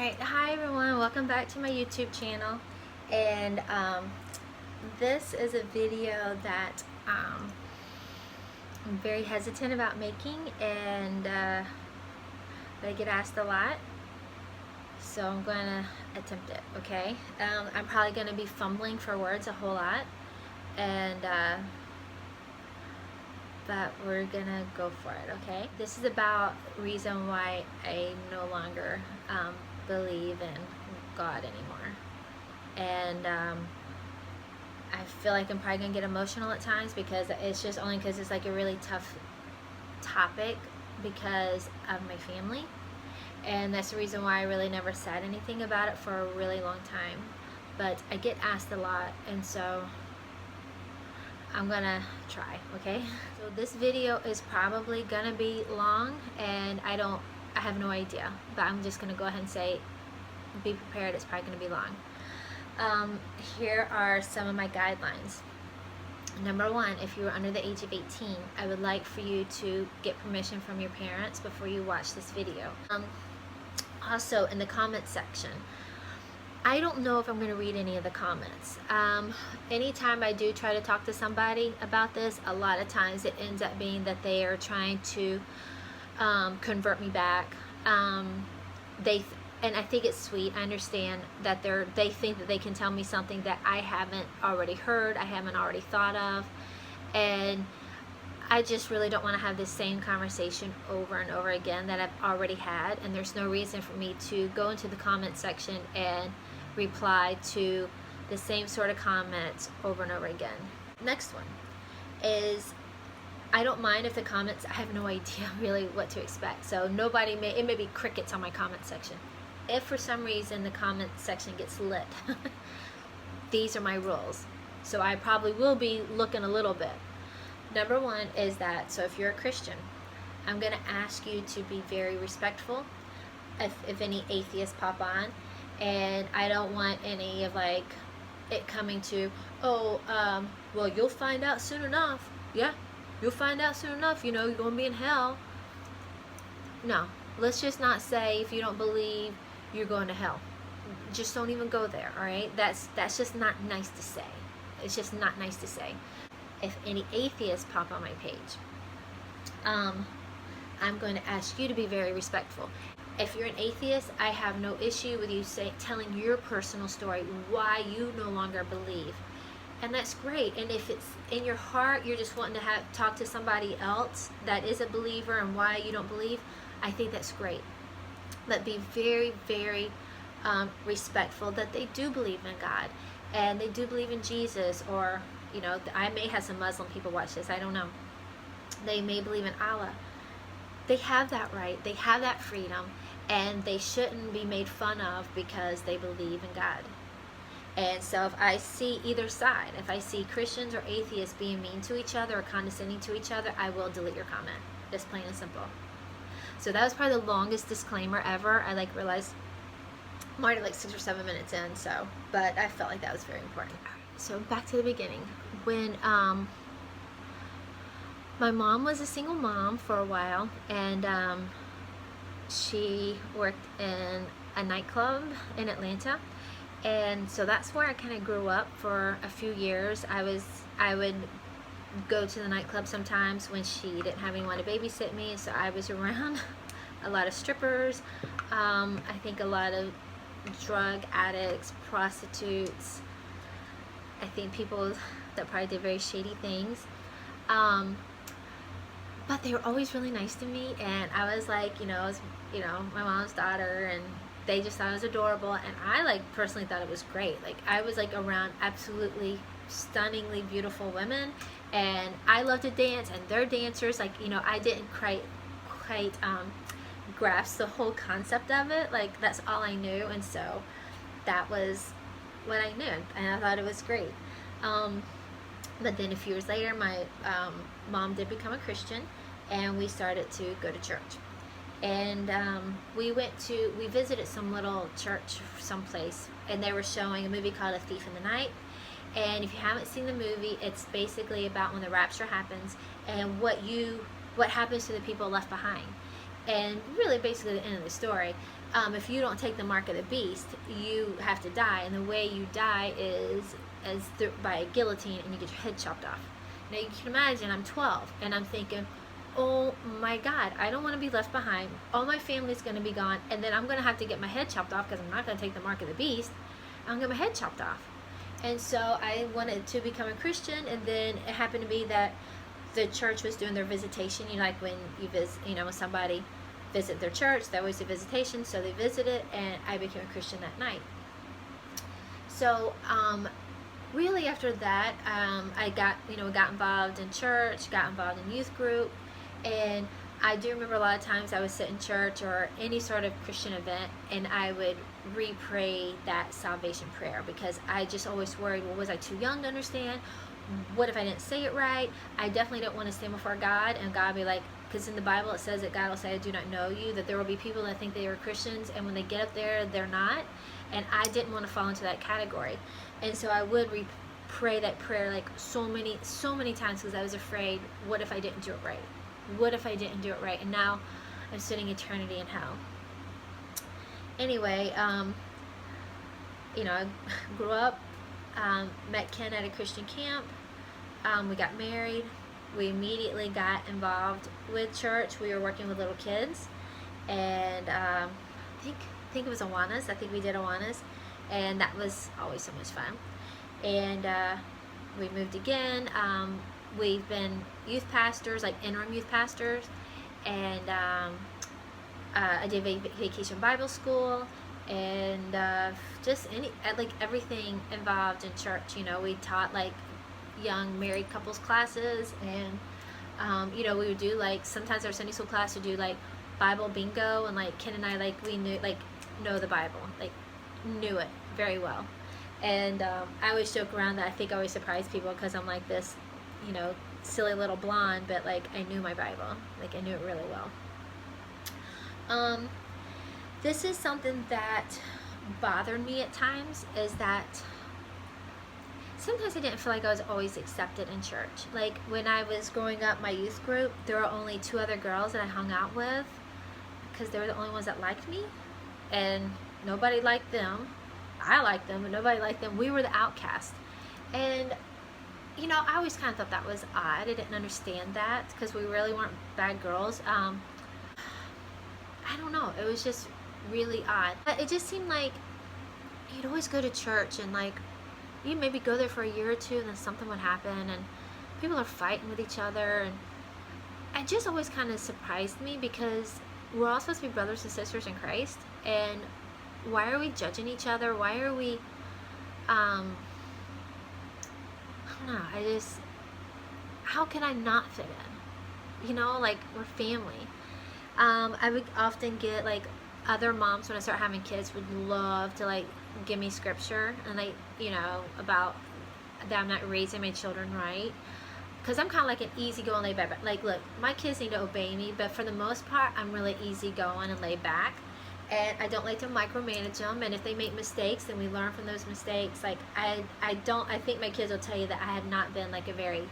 Alright, hi everyone, welcome back to my YouTube channel. And this is a video that I'm very hesitant about making, and I get asked a lot, so I'm going to attempt it, okay? I'm probably going to be fumbling for words a whole lot, and but we're gonna go for it, okay? This is about reason why I no longer believe in God anymore. And I feel like I'm probably gonna get emotional at times, because it's just only because it's like a really tough topic because of my family. And that's the reason why I really never said anything about it for a really long time. But I get asked a lot, and so I'm gonna try, okay? So this video is probably gonna be long, and I have no idea, but I'm just gonna go ahead and say, be prepared, it's probably gonna be long. Here are some of my guidelines. Number one, if you're under the age of 18, I would like for you to get permission from your parents before you watch this video. Also, in the comments section, I don't know if I'm going to read any of the comments. Anytime I do try to talk to somebody about this, a lot of times it ends up being that they are trying to convert me back. And I think it's sweet. I understand that they think that they can tell me something that I haven't already heard, I haven't already thought of, and I just really don't want to have this same conversation over and over again that I've already had, and there's no reason for me to go into the comment section and reply to the same sort of comments over and over again. Next one is, I don't mind if the comments, I have no idea really what to expect, so it may be crickets on my comment section. If for some reason the comment section gets lit, these are my rules, so I probably will be looking a little bit. Number one is that, so if you're a Christian, I'm going to ask you to be very respectful if any atheists pop on, and I don't want any of like it coming to, well, you'll find out soon enough. Yeah, you'll find out soon enough, you know, you're going to be in hell. No, let's just not say if you don't believe you're going to hell. Just don't even go there, all right? That's just not nice to say. It's just not nice to say. If any atheists pop on my page, I'm going to ask you to be very respectful. If you're an atheist, I have no issue with you telling your personal story, why you no longer believe. And that's great. And if it's in your heart, you're just wanting to talk to somebody else that is a believer and why you don't believe, I think that's great. But be very, very respectful that they do believe in God, and they do believe in Jesus, or, you know, I may have some Muslim people watch this, I don't know. They may believe in Allah. They have that right, they have that freedom, and they shouldn't be made fun of because they believe in God. And so if I see either side, if I see Christians or atheists being mean to each other or condescending to each other, I will delete your comment. Just plain and simple. So that was probably the longest disclaimer ever. I realized I'm already 6 or 7 minutes in, so, but I felt like that was very important. So back to the beginning. When my mom was a single mom for a while, and she worked in a nightclub in Atlanta, and so that's where I kind of grew up for a few years. I would go to the nightclub sometimes when she didn't have anyone to babysit me, so I was around a lot of strippers, I think a lot of drug addicts, prostitutes, I think people that probably did very shady things, but they were always really nice to me, and I was like, I was, my mom's daughter, and they just thought it was adorable, and I personally thought it was great. I was around absolutely stunningly beautiful women, and I love to dance, and they're dancers. I didn't quite grasp the whole concept of it. That's all I knew, and so that was what I knew, and I thought it was great. But then a few years later, my mom did become a Christian, and we started to go to church. And we visited some little church someplace, and they were showing a movie called A Thief in the Night. And if you haven't seen the movie, it's basically about when the rapture happens and what happens to the people left behind. And really basically the end of the story. if you don't take the mark of the beast, you have to die, and the way you die is by a guillotine, and you get your head chopped off. Now you can imagine, I'm 12, and I'm thinking, oh my God, I don't want to be left behind. All my family's going to be gone, and then I'm going to have to get my head chopped off because I'm not going to take the mark of the beast. I'm going to get my head chopped off. And so I wanted to become a Christian, and then it happened to be that the church was doing their visitation. You know, like when you visit, you know, when somebody visit their church, they always do visitation, so they visited, and I became a Christian that night. So really after that, I got involved in church, got involved in youth group, and I do remember a lot of times I would sit in church or any sort of Christian event, and I would re-pray that salvation prayer, because I just always worried, well, was I too young to understand? What if I didn't say it right? I definitely don't want to stand before God and God be like, because in the Bible it says that God will say, I do not know you, that there will be people that think they are Christians, and when they get up there, they're not. And I didn't want to fall into that category. And so I would pray that prayer like so many times, because I was afraid, what if I didn't do it right? What if I didn't do it right? And now I'm spending eternity in hell. Anyway, you know, I grew up, met Ken at a Christian camp. We got married. We immediately got involved with church. We were working with little kids, and I think it was Awanas. I think we did Awanas, and that was always so much fun. And we moved again. We've been youth pastors, like interim youth pastors, and I did vacation Bible school, and just everything involved in church. You know, we taught like young married couples classes, and you know, we would do like, sometimes our Sunday school class would do like Bible bingo, and like Ken and I, like, we know the Bible, like knew it very well. And I always joke around that I think I always surprise people because I'm like this, you know, silly little blonde, but like I knew my Bible, like I knew it really well. This is something that bothered me at times, is that sometimes I didn't feel like I was always accepted in church. Like when I was growing up, my youth group, there were only 2 other girls that I hung out with because they were the only ones that liked me, and nobody liked them. I liked them, but nobody liked them. We were the outcast. And you know, I always kind of thought that was odd. I didn't understand that because we really weren't bad girls. I don't know. It was just really odd. But it just seemed like you'd always go to church, and like you maybe go there for a year or 2, and then something would happen, and people are fighting with each other, and it just always kind of surprised me, because we're all supposed to be brothers and sisters in Christ, and why are we judging each other? Why are we I don't know, how can I not fit in? You know, like, we're family. I would often get, like, other moms when I start having kids would love to, like, give me scripture, and like, you know, about that I'm not raising my children right, because I'm kind of like an easygoing, laid back. Like, look, my kids need to obey me, but for the most part, I'm really easygoing and laid back, and I don't like to micromanage them. And if they make mistakes, then we learn from those mistakes. Like, I think my kids will tell you that I have not been like a very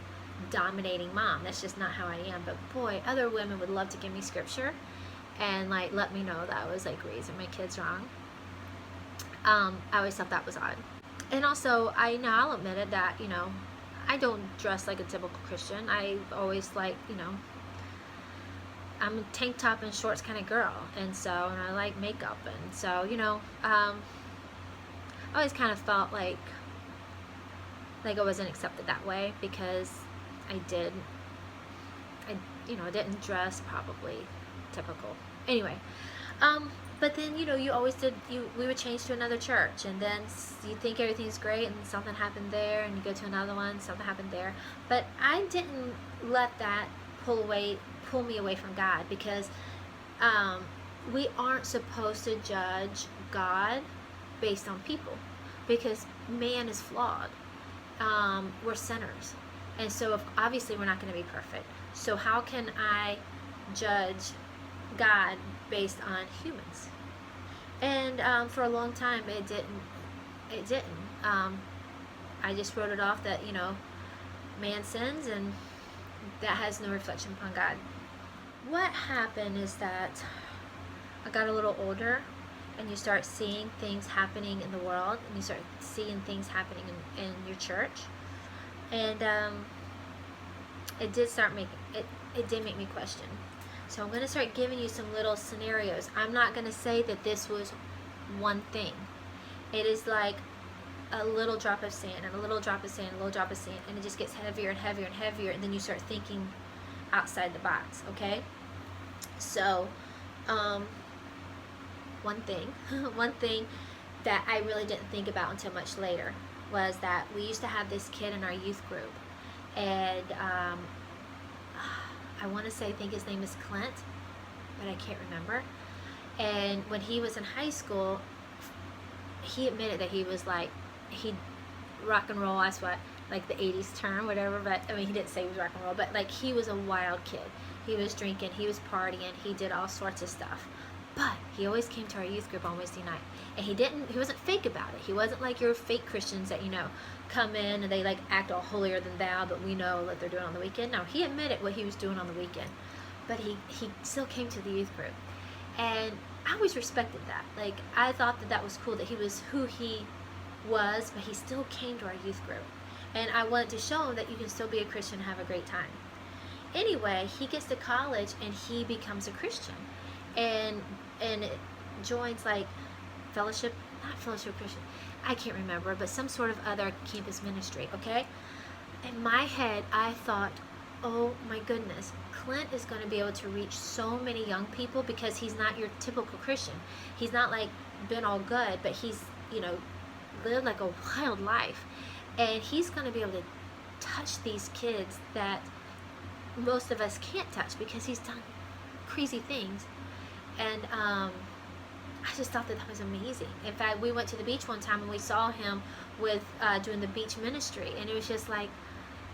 dominating mom. That's just not how I am. But boy, other women would love to give me scripture and like let me know that I was like raising my kids wrong. I always thought that was odd. And also, I'll admit it, that, you know, I don't dress like a typical Christian. I always like, you know, I'm a tank top and shorts kind of girl, and I like makeup, and so, you know, I always kind of felt like I wasn't accepted that way, because I didn't dress probably typical. Anyway, but then, you know, we would change to another church, and then you think everything's great, and something happened there, and you go to another one, something happened there. But I didn't let that pull me away from God, because we aren't supposed to judge God based on people, because man is flawed. We're sinners, and so obviously we're not going to be perfect. So how can I judge God based on humans? And for a long time it didn't. I just wrote it off that, you know, man sins, and that has no reflection upon God. What happened is that I got a little older, and you start seeing things happening in the world, and you start seeing things happening in your church. And it did start making it did make me question. So I'm going to start giving you some little scenarios. I'm not going to say that this was one thing. It is like a little drop of sand and a little drop of sand, a little drop of sand, and it just gets heavier and heavier and heavier, and then you start thinking outside the box, okay? So, one thing that I really didn't think about until much later was that we used to have this kid in our youth group, and I want to say, I think his name is Clint, but I can't remember. And when he was in high school, he admitted that he was like, he rock and roll, that's what, like the 80s term, whatever, but I mean, he didn't say he was rock and roll, but like he was a wild kid. He was drinking, he was partying, he did all sorts of stuff. But he always came to our youth group on Wednesday night, and he wasn't fake about it. He wasn't like your fake Christians that, come in and they like act all holier than thou, but we know what they're doing on the weekend. No, he admitted what he was doing on the weekend, but he still came to the youth group, and I always respected that. Like, I thought that was cool, that he was who he was, but he still came to our youth group, and I wanted to show him that you can still be a Christian and have a great time. Anyway, he gets to college and he becomes a Christian, and joins like not fellowship Christian, I can't remember, but some sort of other campus ministry, okay? In my head, I thought, oh my goodness, Clint is going to be able to reach so many young people, because he's not your typical Christian. He's not like been all good, but he's, lived like a wild life. And he's going to be able to touch these kids that most of us can't touch, because he's done crazy things. And I just thought that was amazing. In fact, we went to the beach one time and we saw him with doing the beach ministry, and it was just like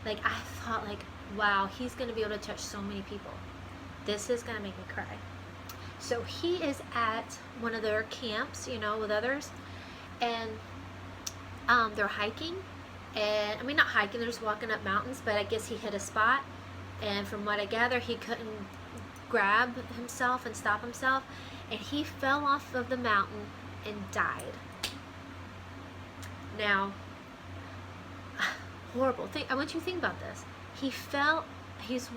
I thought, like, wow, he's going to be able to touch so many people. This is going to make me cry. So he is at one of their camps, with others, and they're hiking, and I mean, not hiking, they're just walking up mountains, but I guess he hit a spot, and from what I gather, he couldn't grab himself and stop himself, and he fell off of the mountain and died. Now, horrible thing. I want you to think about this. He's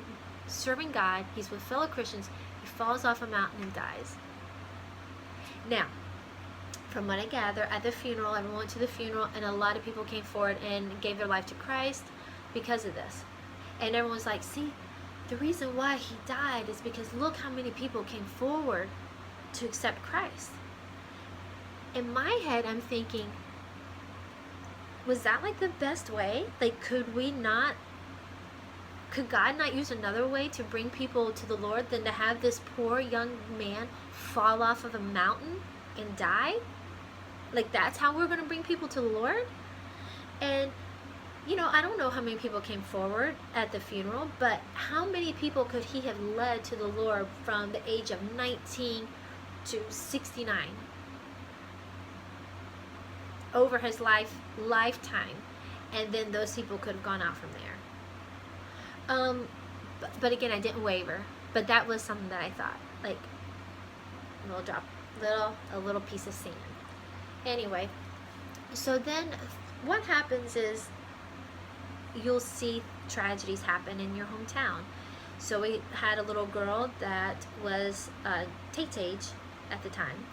serving God, he's with fellow Christians, he falls off a mountain and dies. Now, from what I gather, at the funeral, everyone went to the funeral, and a lot of people came forward and gave their life to Christ because of this. And everyone's like, see, the reason why he died is because look how many people came forward to accept Christ. In my head, I'm thinking, was that like the best way? Like, could God not use another way to bring people to the Lord than to have this poor young man fall off of a mountain and die? Like, that's how we're going to bring people to the Lord? And I don't know how many people came forward at the funeral, but how many people could he have led to the Lord from the age of 19 to 69 over his lifetime, and then those people could have gone out from there. But again, I didn't waver, but that was something that I thought, like, a little piece of sand. Anyway, so then what happens is you'll see tragedies happen in your hometown. So we had a little girl that was Tate's age at the time,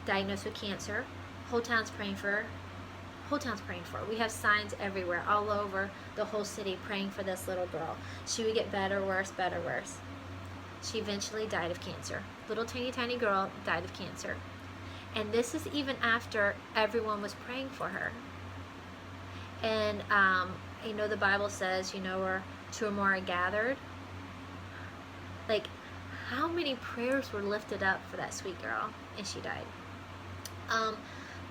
diagnosed with cancer. Whole town's praying for her. We have signs everywhere, all over the whole city, praying for this little girl. She would get better, worse, better, worse. She eventually died of cancer. Little tiny girl died of cancer. And this is even after everyone was praying for her. And the Bible says, where two or more are gathered. Like, how many prayers were lifted up for that sweet girl, and she died.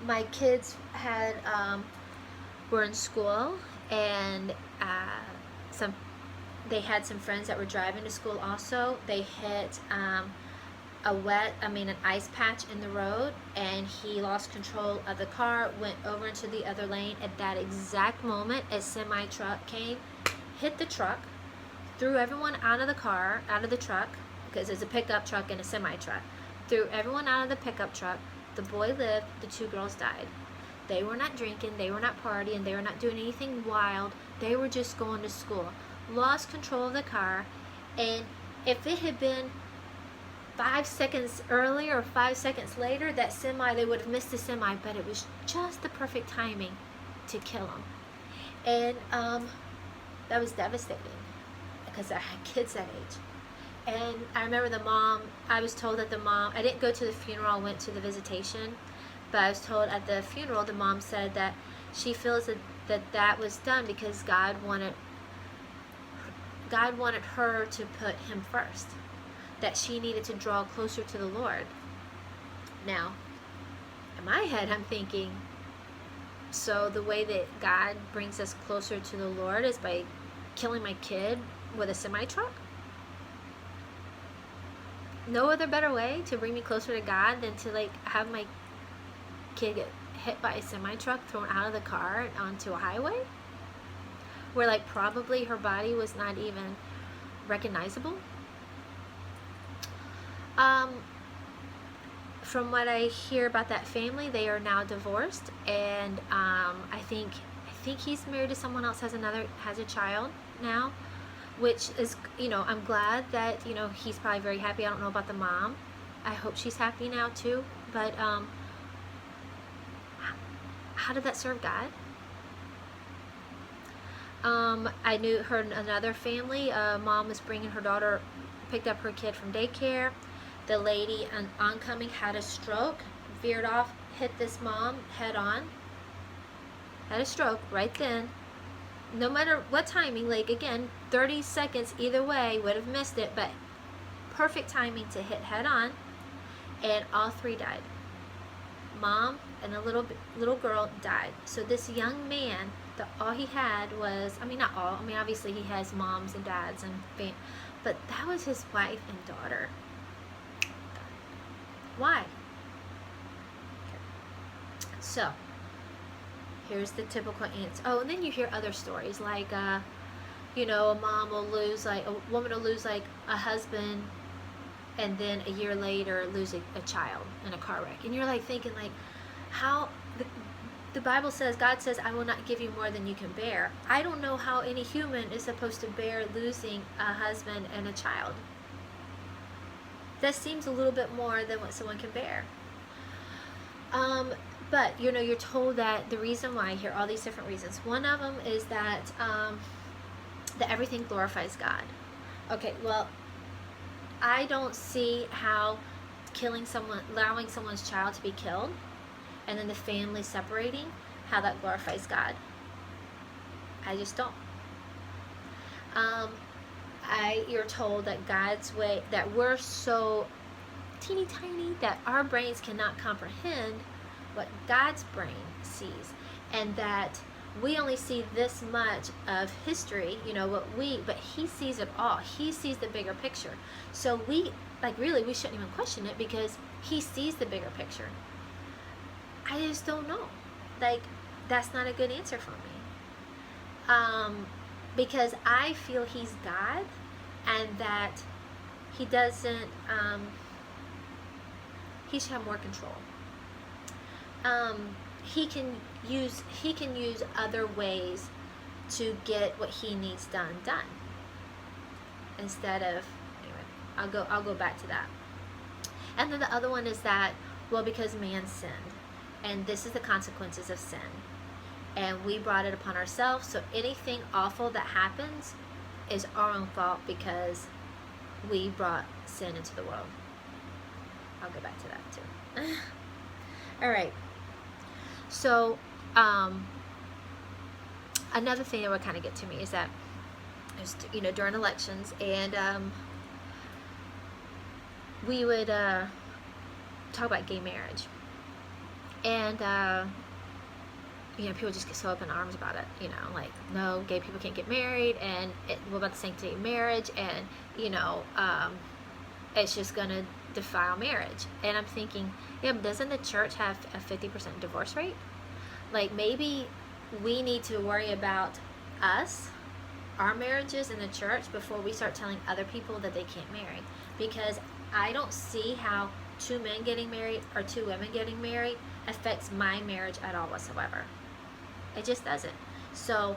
My kids were in school, and they had some friends that were driving to school also. They hit an ice patch in the road, and he lost control of the car, went over into the other lane. At that exact moment, a semi truck came, hit the truck, threw everyone out of the truck, because it's a pickup truck and a semi truck, threw everyone out of the pickup truck, The boy lived, the 2 girls died. They were not drinking, they were not partying, they were not doing anything wild. They were just going to school. Lost control of the car, and if it had been 5 seconds earlier or 5 seconds later, that semi, they would have missed the semi, but it was just the perfect timing to kill them. And that was devastating because I had kids that age. And I remember the mom, I was told that the mom, I didn't go to the funeral, I went to the visitation, but I was told at the funeral, the mom said that she feels that was done because God wanted her to put him first, that she needed to draw closer to the Lord. Now, in my head, I'm thinking, so the way that God brings us closer to the Lord is by killing my kid with a semi-truck? No other better way to bring me closer to God than to like have my kid get hit by a semi-truck, thrown out of the car onto a highway where like probably her body was not even recognizable. From what I hear about that family, they are now divorced, and I think he's married to someone else, has a child now, which is, I'm glad that, he's probably very happy. I don't know about the mom. I hope she's happy now too, but how did that serve God? I heard another family, mom was bringing her daughter, picked up her kid from daycare. The lady on oncoming had a stroke, veered off, hit this mom head on, had a stroke right then. No matter what timing, like again, 30 seconds either way, would have missed it, but perfect timing to hit head on, and all 3 died. Mom and a little girl died. So this young man, all he had was, not all, obviously he has moms and dads and but that was his wife and daughter. Why? Okay. So here's the typical answer. Oh, and then you hear other stories like, a mom will lose, like a woman will lose like a husband, and then a year later lose a child in a car wreck. And you're like thinking like, how the Bible says, God says, I will not give you more than you can bear. I don't know how any human is supposed to bear losing a husband and a child. That seems a little bit more than what someone can bear. But you're told that the reason why, I hear all these different reasons. One of them is that that everything glorifies God. Okay, well, I don't see how allowing someone's child to be killed, and then the family separating, how that glorifies God. I just don't. You're told that God's way, that we're so teeny tiny that our brains cannot comprehend what God's brain sees, and that we only see this much of history, but he sees it all. He sees the bigger picture. So we shouldn't even question it because he sees the bigger picture. I just don't know. That's not a good answer for me. Because I feel he's God, and that he doesn't, he should have more control. He can use other ways to get what he needs done instead of, anyway, I'll go back to that. And then the other one is that, well, because man sinned, and this is the consequences of sin, and we brought it upon ourselves, so anything awful that happens is our own fault because we brought sin into the world. I'll go back to that too. All right. So, another thing that would kind of get to me is that, during elections, and we would talk about gay marriage, and people just get so up in arms about it, like, no, gay people can't get married, and what about the sanctity of marriage, and it's just gonna defile marriage. And I'm thinking, but doesn't the church have a 50% divorce rate? Like, maybe we need to worry about our marriages in the church before we start telling other people that they can't marry, because I don't see how two men getting married or two women getting married affects my marriage at all whatsoever. It just doesn't. So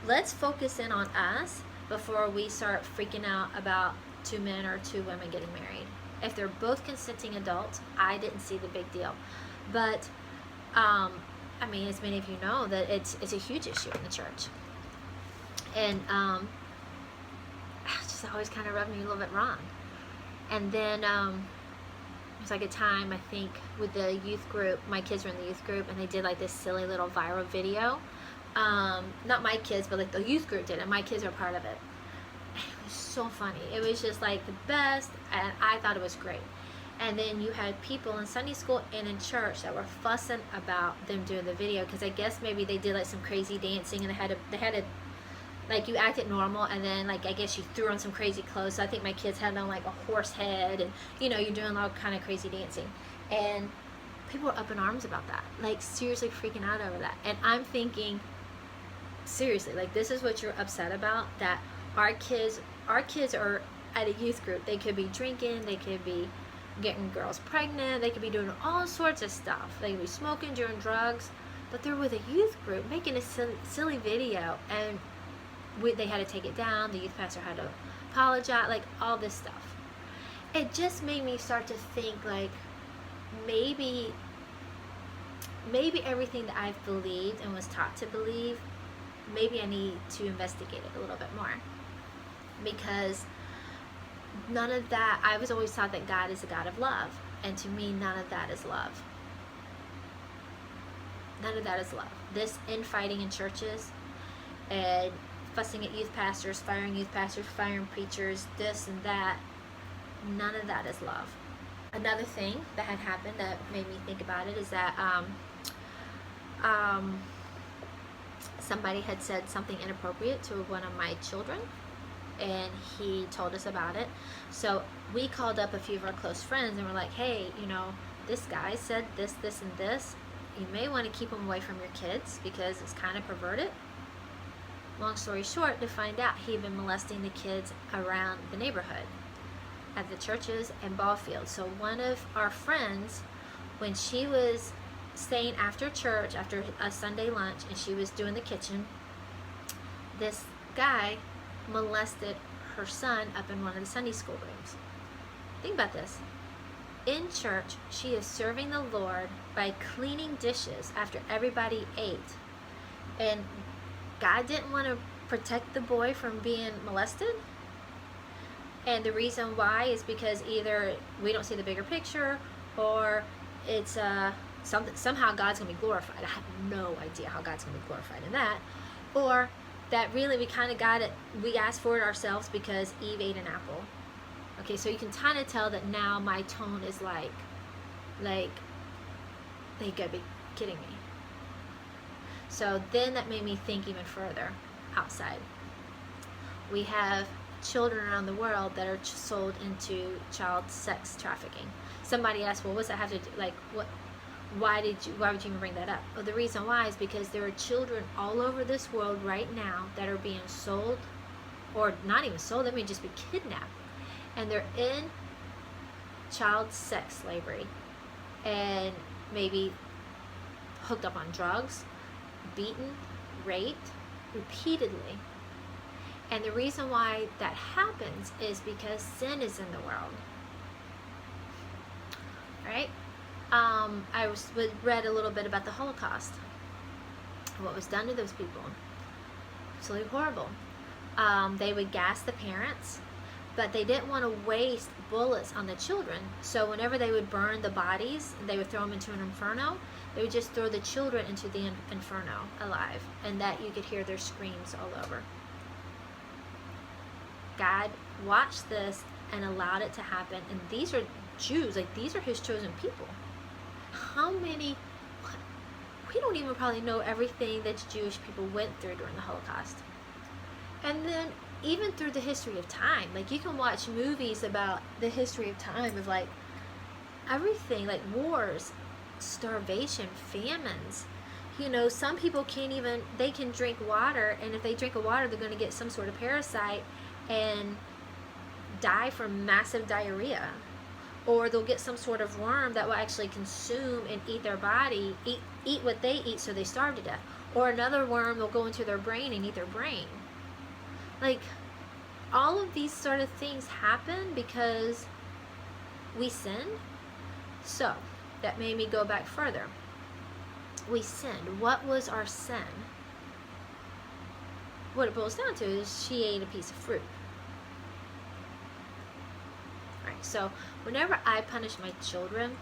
let's focus in on us before we start freaking out about two men or two women getting married. If they're both consenting adults, I didn't see the big deal. But I mean, as many of you know, that it's a huge issue in the church. And it just always kind of rubbed me a little bit wrong. And then it was like a time, I think, with the youth group. My kids were in the youth group, and they did like this silly little viral video. Not my kids, but like the youth group did, and my kids were part of it. It was so funny. It was just like the best, and I thought it was great. And then you had people in Sunday school and in church that were fussing about them doing the video, because I guess maybe they did like some crazy dancing, and they had a like, you acted normal, and then like I guess you threw on some crazy clothes. So I think my kids had on like a horse head, and you know, you're doing all kind of crazy dancing, and people were up in arms about that, like seriously freaking out over that. And I'm thinking, seriously, like, this is what you're upset about? That our kids are at a youth group. They could be drinking, they could be getting girls pregnant, they could be doing all sorts of stuff. They could be smoking, doing drugs, but they're with a youth group making a silly video, and they had to take it down. The youth pastor had to apologize, like all this stuff. It just made me start to think, like, maybe everything that I've believed and was taught to believe, maybe I need to investigate it a little bit more, because none of that, I was always taught that God is a God of love, and to me, none of that is love. None of that is love. This infighting in churches and fussing at youth pastors, firing preachers, this and that, none of that is love. Another thing that had happened that made me think about it is that somebody had said something inappropriate to one of my children, and he told us about it. So we called up a few of our close friends and we're like, hey, you know, this guy said this, this, and this. You may want to keep him away from your kids because it's kind of perverted. Long story short, to find out, he'd been molesting the kids around the neighborhood, at the churches and ball fields. So one of our friends, when she was staying after church, after a Sunday lunch, and she was doing the kitchen, this guy molested her son up in one of the Sunday school rooms. Think about this. In church, she is serving the Lord by cleaning dishes after everybody ate. And God didn't want to protect the boy from being molested. And the reason why is because either we don't see the bigger picture, or it's somehow God's going to be glorified. I have no idea how God's going to be glorified in that. Or that really we kind of got it, we asked for it ourselves because Eve ate an apple. Okay, so you can kind of tell that now my tone is like, they gotta be kidding me. So then that made me think even further outside. We have children around the world that are sold into child sex trafficking. Somebody asked, well, what's that have to do, like, what? Why would you even bring that up? Well, the reason why is because there are children all over this world right now that are being sold, or not even sold, they may just be kidnapped, and they're in child sex slavery, and maybe hooked up on drugs, beaten, raped, repeatedly. And the reason why that happens is because sin is in the world. Right? I read a little bit about the Holocaust, what was done to those people. Absolutely horrible. They would gas the parents, but they didn't want to waste bullets on the children. So whenever they would burn the bodies, they would throw them into an inferno. They would just throw the children into the inferno alive, and that you could hear their screams all over. God watched this and allowed it to happen, and these are Jews, like these are his chosen people. How many, we don't even probably know everything that Jewish people went through during the Holocaust. And then even through the history of time, like you can watch movies about the history of time of like everything, like wars, starvation, famines. You know, some people can't even, they can drink water, and if they drink the water, they're going to get some sort of parasite and die from massive diarrhea. or they'll get some sort of worm that will actually consume and eat their body, eat what they eat, so they starve to death. Or another worm will go into their brain and eat their brain. Like, all of these sort of things happen because we sinned. So that made me go back further. We sinned. What was our sin? What it boils down to is she ate a piece of fruit. Alright, so whenever I punish my children,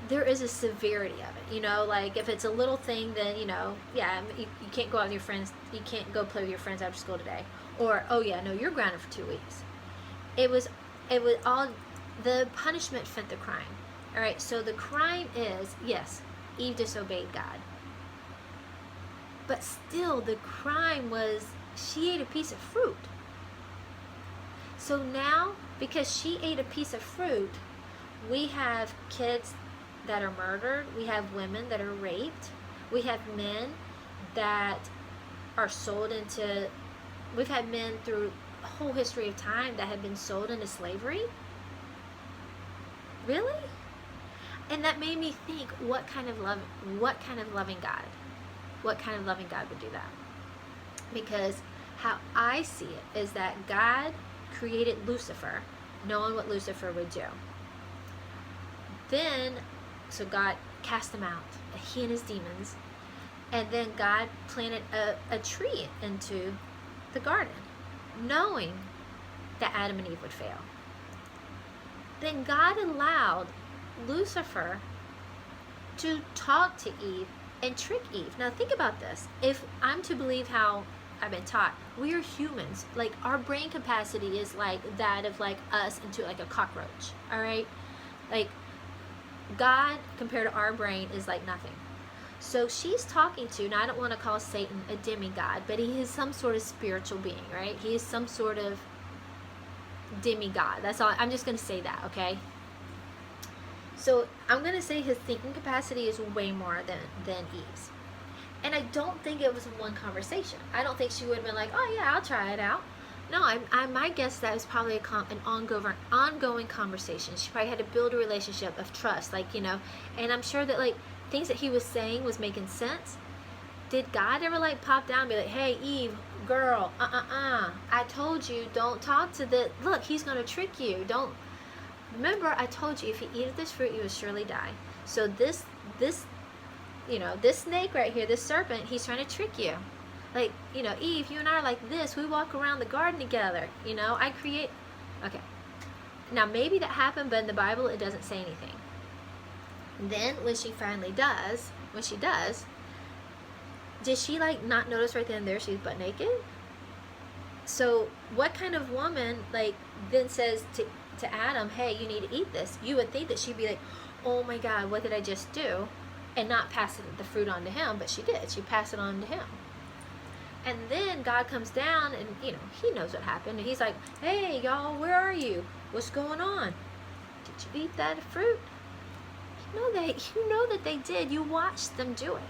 there is a severity of it. You know, like if it's a little thing, then, you know, yeah, you can't go out with your friends, you can't go play with your friends after school today. Or, oh yeah, no, you're grounded for 2 weeks. It was all, the punishment fit the crime. Alright, so the crime is, yes, Eve disobeyed God. But still, the crime was she ate a piece of fruit. So now, because she ate a piece of fruit, we have kids that are murdered. We have women that are raped. We have men that are sold into... We've had men through a whole history of time that have been sold into slavery. Really? And that made me think, what kind of loving God? What kind of loving God would do that? Because how I see it is that God created Lucifer, knowing what Lucifer would do. Then, so God cast him out, he and his demons, and then God planted a tree into the garden, knowing that Adam and Eve would fail. Then God allowed Lucifer to talk to Eve and trick Eve. Now think about this. If I'm to believe how I've been taught, we are humans. Like, our brain capacity is like that of like us into like a cockroach. All right, like God compared to our brain is like nothing. So she's talking to, now I don't want to call Satan a demigod, but he is some sort of spiritual being, right? He is some sort of demigod. That's all. I'm just going to say that, okay? So I'm going to say his thinking capacity is way more than Eve's. And I don't think it was one conversation. I don't think she would have been like, oh yeah, I'll try it out. No, my guess that was probably an ongoing conversation. She probably had to build a relationship of trust, like, you know, and I'm sure that like things that he was saying was making sense. Did God ever like pop down and be like, hey Eve, girl, I told you, don't talk to the, look, he's going to trick you. Don't, remember I told you if you eat of this fruit you will surely die. So this, you know, this snake right here, this serpent, he's trying to trick you. Like, you know, Eve, you and I are like this. We walk around the garden together. You know, I create... Okay. Now, maybe that happened, but in the Bible, it doesn't say anything. And then, when she does, did she, like, not notice right then and there she's butt naked? So, what kind of woman, like, then says to Adam, hey, you need to eat this? You would think that she'd be like, oh my God, what did I just do? And not pass the fruit on to him, but she did. She passed it on to him. And then God comes down and, you know, he knows what happened. And he's like, hey, y'all, where are you? What's going on? Did you eat that fruit? You know that they did. You watched them do it.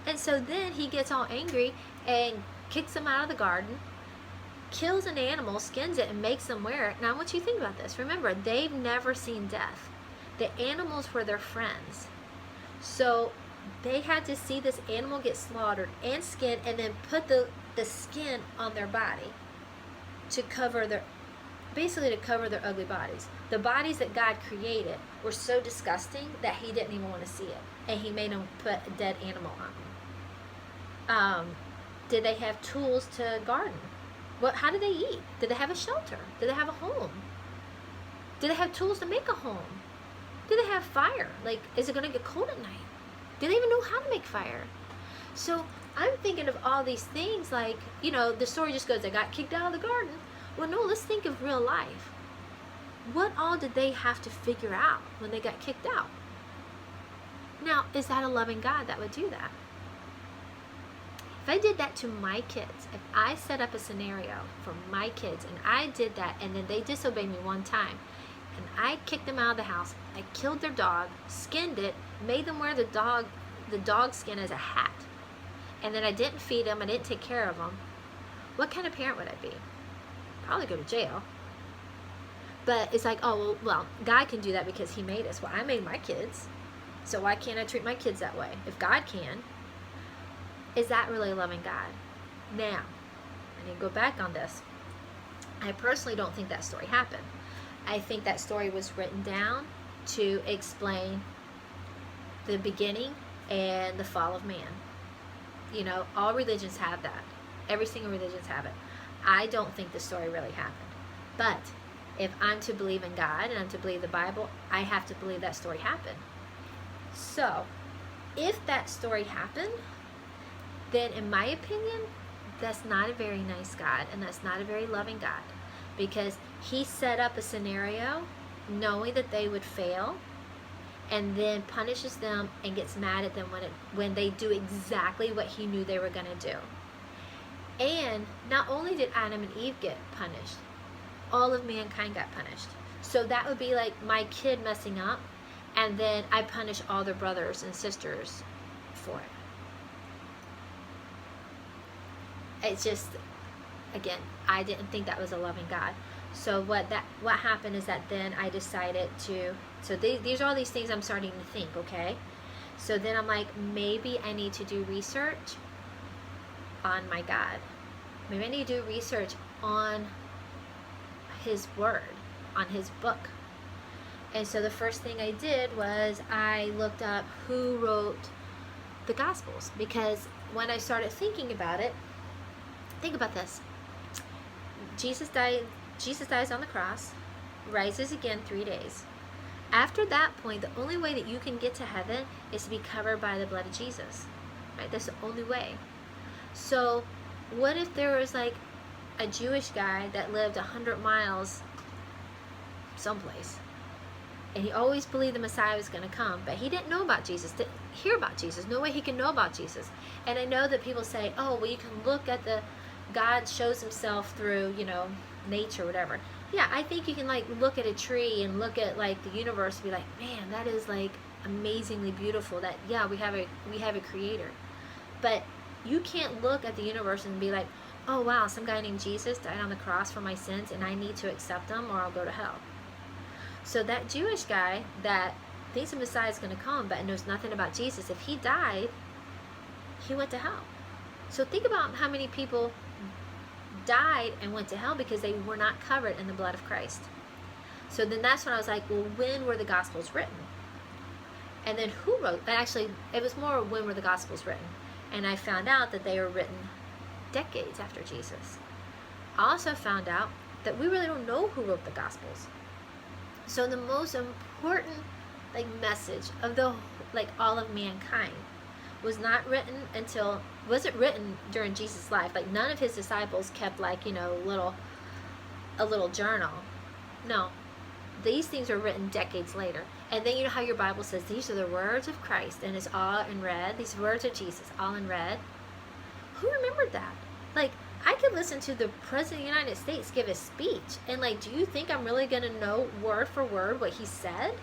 And so then he gets all angry and kicks them out of the garden, kills an animal, skins it, and makes them wear it. Now, I want you to think about this. Remember, they've never seen death. The animals were their friends. So they had to see this animal get slaughtered and skinned, and then put the skin on their body to cover their, basically to cover their ugly bodies. The bodies that God created were so disgusting that he didn't even want to see it, and he made them put a dead animal on them. Did they have tools to garden? How did they eat? Did they have a shelter? Did they have a home? Did they have tools to make a home? Did they have fire? Like, is it going to get cold at night? Do they even know how to make fire? So I'm thinking of all these things, like, you know, the story just goes, they got kicked out of the garden. Well, no, let's think of real life. What all did they have to figure out when they got kicked out? Now, is that a loving God that would do that? If I did that to my kids, if I set up a scenario for my kids and I did that and then they disobeyed me one time, and I kicked them out of the house, I killed their dog, skinned it, made them wear the dog skin as a hat, and then I didn't feed them, I didn't take care of them, what kind of parent would I be? Probably go to jail. But it's like, oh, well, God can do that because he made us. Well, I made my kids. So why can't I treat my kids that way? If God can, is that really loving God? Now, I need to go back on this. I personally don't think that story happened. I think that story was written down to explain the beginning and the fall of man. You know, all religions have that. Every single religions have it. I don't think the story really happened. But if I'm to believe in God and I'm to believe the Bible, I have to believe that story happened. So, if that story happened, then in my opinion, that's not a very nice God, and that's not a very loving God, because he set up a scenario knowing that they would fail, and then punishes them and gets mad at them when they do exactly what he knew they were going to do. And not only did Adam and Eve get punished, all of mankind got punished. So that would be like my kid messing up, and then I punish all their brothers and sisters for it. It's just, again, I didn't think that was a loving God. So what happened is that then I decided to, so these are all these things I'm starting to think, okay? So then I'm like, maybe I need to do research on my God. Maybe I need to do research on his word, on his book. And so the first thing I did was I looked up who wrote the Gospels, because when I started thinking about it, think about this. Jesus dies on the cross, rises again 3 days. After that point, the only way that you can get to heaven is to be covered by the blood of Jesus. Right? That's the only way. So what if there was like a Jewish guy that lived 100 miles someplace, and he always believed the Messiah was going to come, but he didn't know about Jesus, didn't hear about Jesus. No way he can know about Jesus. And I know that people say, oh, well, you can look at God shows himself through, nature or whatever. Yeah, I think you can like look at a tree and look at like the universe and be like, man, that is like amazingly beautiful. That, yeah, we have a creator. But you can't look at the universe and be like, oh wow, some guy named Jesus died on the cross for my sins and I need to accept him or I'll go to hell. So that Jewish guy that thinks the Messiah is going to come but knows nothing about Jesus, if he died, he went to hell. So think about how many people died and went to hell because they were not covered in the blood of Christ. So then that's when I was like, well, when were the Gospels written? And then who wrote? Actually, it was more when were the Gospels written? And I found out that they were written decades after Jesus. I also found out that we really don't know who wrote the Gospels. So the most important message of all of mankind wasn't written during Jesus' life. Like none of his disciples kept a little journal. No. These things are written decades later. And then you know how your Bible says these are the words of Christ and it's all in red. These words of Jesus, all in red. Who remembered that? Like, I could listen to the President of the United States give a speech and do you think I'm really going to know word for word what he said?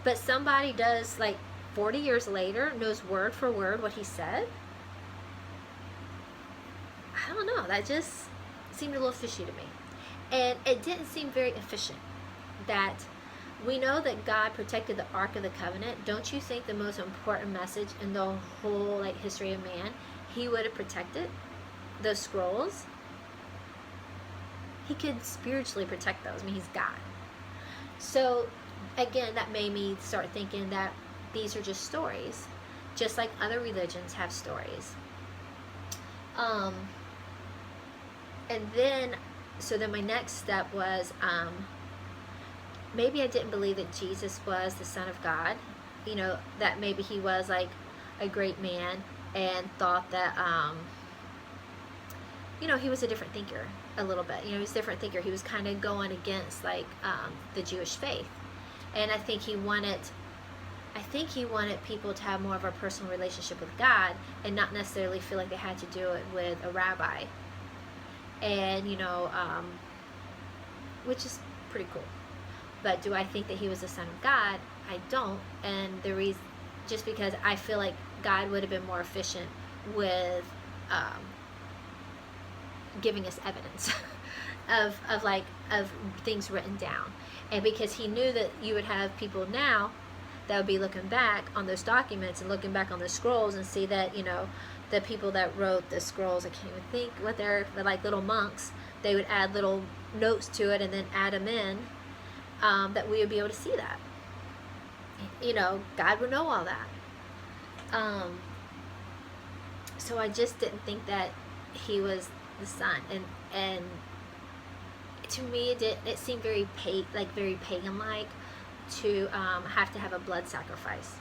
But somebody does 40 years later knows word for word what he said? I don't know. That just seemed a little fishy to me. And it didn't seem very efficient. That we know that God protected the Ark of the Covenant. Don't you think the most important message in the whole history of man, he would have protected those scrolls? He could spiritually protect those. I mean, he's God. So again, that made me start thinking that these are just stories, just like other religions have stories. And then, so then my next step was, maybe I didn't believe that Jesus was the Son of God. That maybe he was a great man and thought that, he was a different thinker a little bit. He was a different thinker. He was kind of going against the Jewish faith. And I think he wanted people to have more of a personal relationship with God and not necessarily feel like they had to do it with a rabbi. And, which is pretty cool. But do I think that he was the Son of God? I don't. And the reason, just because I feel like God would have been more efficient with giving us evidence. of things written down. And because he knew that you would have people now that would be looking back on those documents and looking back on the scrolls and see that, you know, the people that wrote the scrolls, I can't even think what they're like, little monks, they would add little notes to it and then add them in, that we would be able to see that. You know, God would know all that. So I just didn't think that he was the son, and to me it seemed very very pagan-like to have to have a blood sacrifice.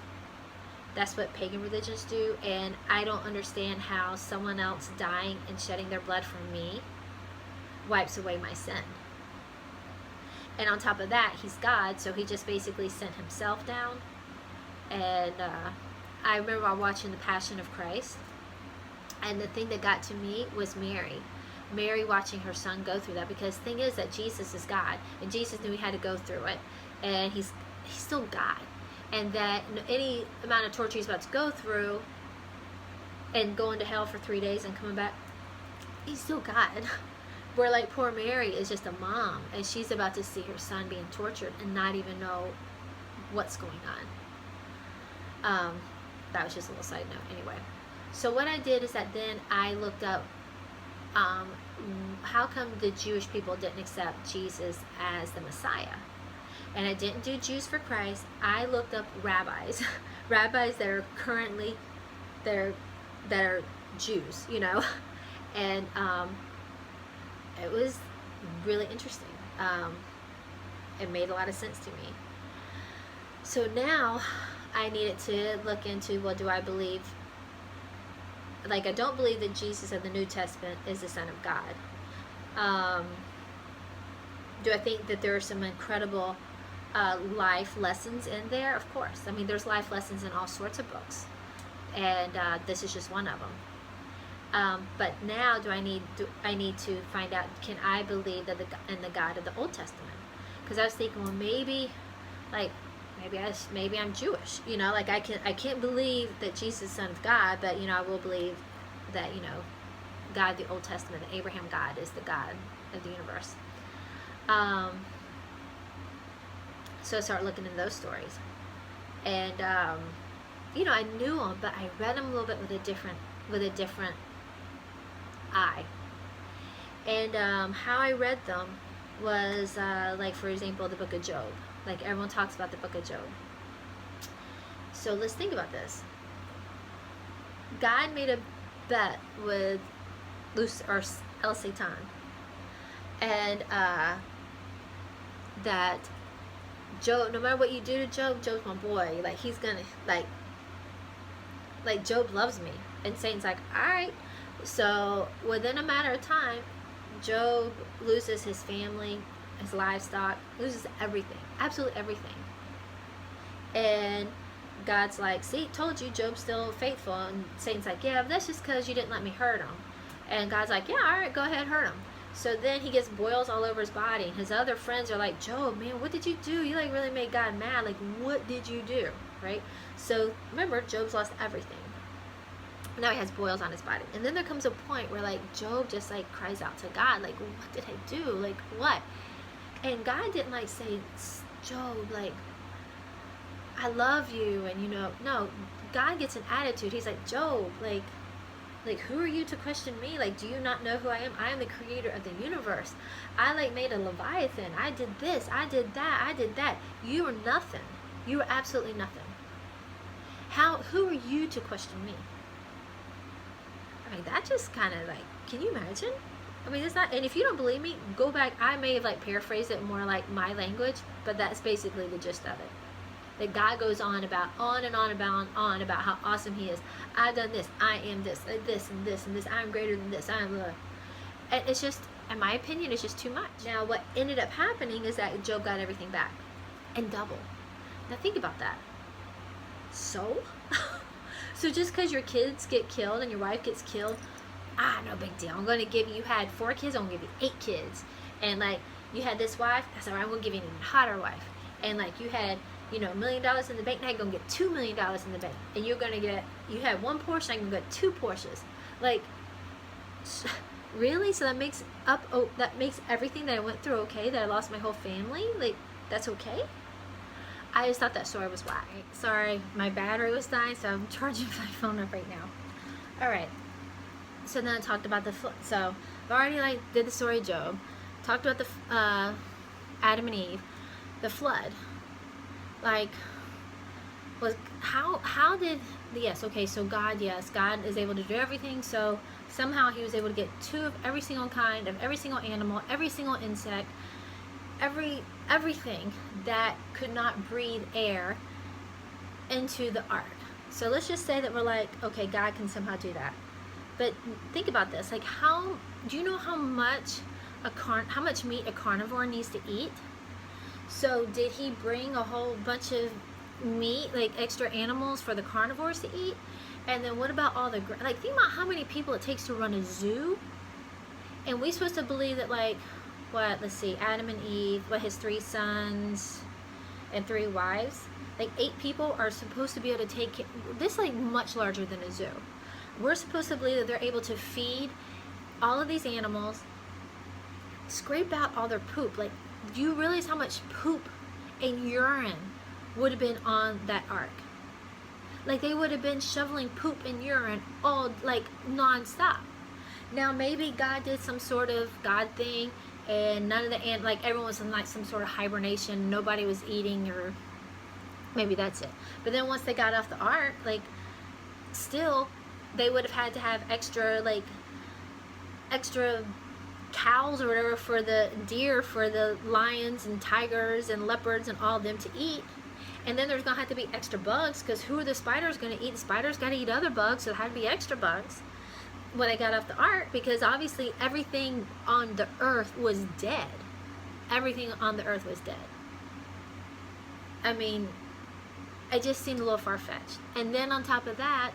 That's what pagan religions do, and I don't understand how someone else dying and shedding their blood for me wipes away my sin. And on top of that, he's God, so he just basically sent himself down. And I remember while watching The Passion of Christ, and the thing that got to me was Mary watching her son go through that, because the thing is that Jesus is God, and Jesus knew he had to go through it, and he's still God, and that any amount of torture he's about to go through and going to hell for 3 days and coming back, he's still God. Where like poor Mary is just a mom, and she's about to see her son being tortured and not even know what's going on. That was just a little side note anyway. So what I did is that then I looked up how come the Jewish people didn't accept Jesus as the Messiah. And I didn't do Jews for Christ. I looked up rabbis, rabbis that are currently, that are Jews, you know, and it was really interesting. It made a lot of sense to me. So now I needed to look into, well, do I believe, like, I don't believe that Jesus of the New Testament is the Son of God. Do I think that there are some incredible life lessons in there? Of course. I mean, there's life lessons in all sorts of books, and this is just one of them. But now I need to find out, can I believe that in the God of the Old Testament? Because I was thinking, well, maybe I'm Jewish, you know, like I can't believe that Jesus is the Son of God, but you know, I will believe that, you know, God of the Old Testament, the Abraham God, is the God of the universe. So I started looking into those stories, and you know, I knew them, but I read them a little bit with a different eye. And how I read them was like, for example, the book of Job. Like, everyone talks about the book of Job. So let's think about this. God made a bet with El Satan, and that Job, no matter what you do to Job, Job's my boy. Like, he's gonna, like Job loves me. And Satan's like, all right. So within a matter of time, Job loses his family, his livestock, loses everything, absolutely everything. And God's like, see, told you, Job's still faithful. And Satan's like, yeah, but that's just because you didn't let me hurt him. And God's like, yeah, all right, go ahead, hurt him. So then he gets boils all over his body, and his other friends are like, Job, man, what did you do? You like really made God mad. Like, what did you do? Right? So remember, Job's lost everything. Now he has boils on his body. And then there comes a point where like Job just like cries out to God, like, what did I do? Like, what? And God didn't like say, Job, like, I love you, and you know, no, God gets an attitude. He's like, Job, like who are you to question me? Like, do you not know who I am? I am the creator of the universe. I like made a Leviathan. I did this, I did that, I did that. You are nothing. You are absolutely nothing. Who are you to question me? I mean, that just kind of like, can you imagine? I mean, it's not, and if you don't believe me, go back. I may have like paraphrased it more like my language, but that's basically the gist of it. That God goes on and on about how awesome he is. I've done this, I am this, and this, and this, and this, I'm greater than this, I'm blah. And it's just, in my opinion, it's just too much. Now, what ended up happening is that Job got everything back, and double. Now think about that. So just because your kids get killed and your wife gets killed, no big deal. I'm going to give you had 4 kids, I'm going to give you 8 kids. And like, you had this wife, that's all right, I'm going to give you an even hotter wife. And like, you had, you know, $1 million in the bank, now you're going to get $2 million in the bank. And you're going to get, you had 1 Porsche, now you're going to get 2 Porsches. Like, really? So that makes that makes everything that I went through okay, that I lost my whole family? Like, that's okay? I just thought that story was whack. Sorry, my battery was dying, so I'm charging my phone up right now. Alright. So then I talked about the flood. So I've already did the story of Job. Talked about the Adam and Eve. The flood. Was how did yes, okay, so God is able to do everything, so somehow he was able to get 2 of every single kind, of every single animal, every single insect, everything that could not breathe air into the ark. So let's just say that we're like, okay, God can somehow do that. But think about this, like, how do you know how much meat a carnivore needs to eat? So did he bring a whole bunch of meat, like extra animals for the carnivores to eat? And then what about all the think about how many people it takes to run a zoo? And we supposed to believe that, like, what, let's see, Adam and Eve, his 3 sons and 3 wives, like 8 people are supposed to be able to take care. This, like, much larger than a zoo. We're supposed to believe that they're able to feed all of these animals, scrape out all their poop. Like, do you realize how much poop and urine would have been on that ark? Like, they would have been shoveling poop and urine all, like, non-stop. Now maybe God did some sort of God thing, and none of the like, everyone was in like some sort of hibernation, nobody was eating, or maybe that's it. But then once they got off the ark, like, still they would have had to have extra cows or whatever for the deer, for the lions and tigers and leopards and all of them to eat. And then there's gonna have to be extra bugs, because who are the spiders gonna eat? The spiders gotta eat other bugs, so there had to be extra bugs when I got off the ark, because obviously everything on the earth was dead. Everything on the earth was dead. I mean, it just seemed a little far-fetched. And then on top of that,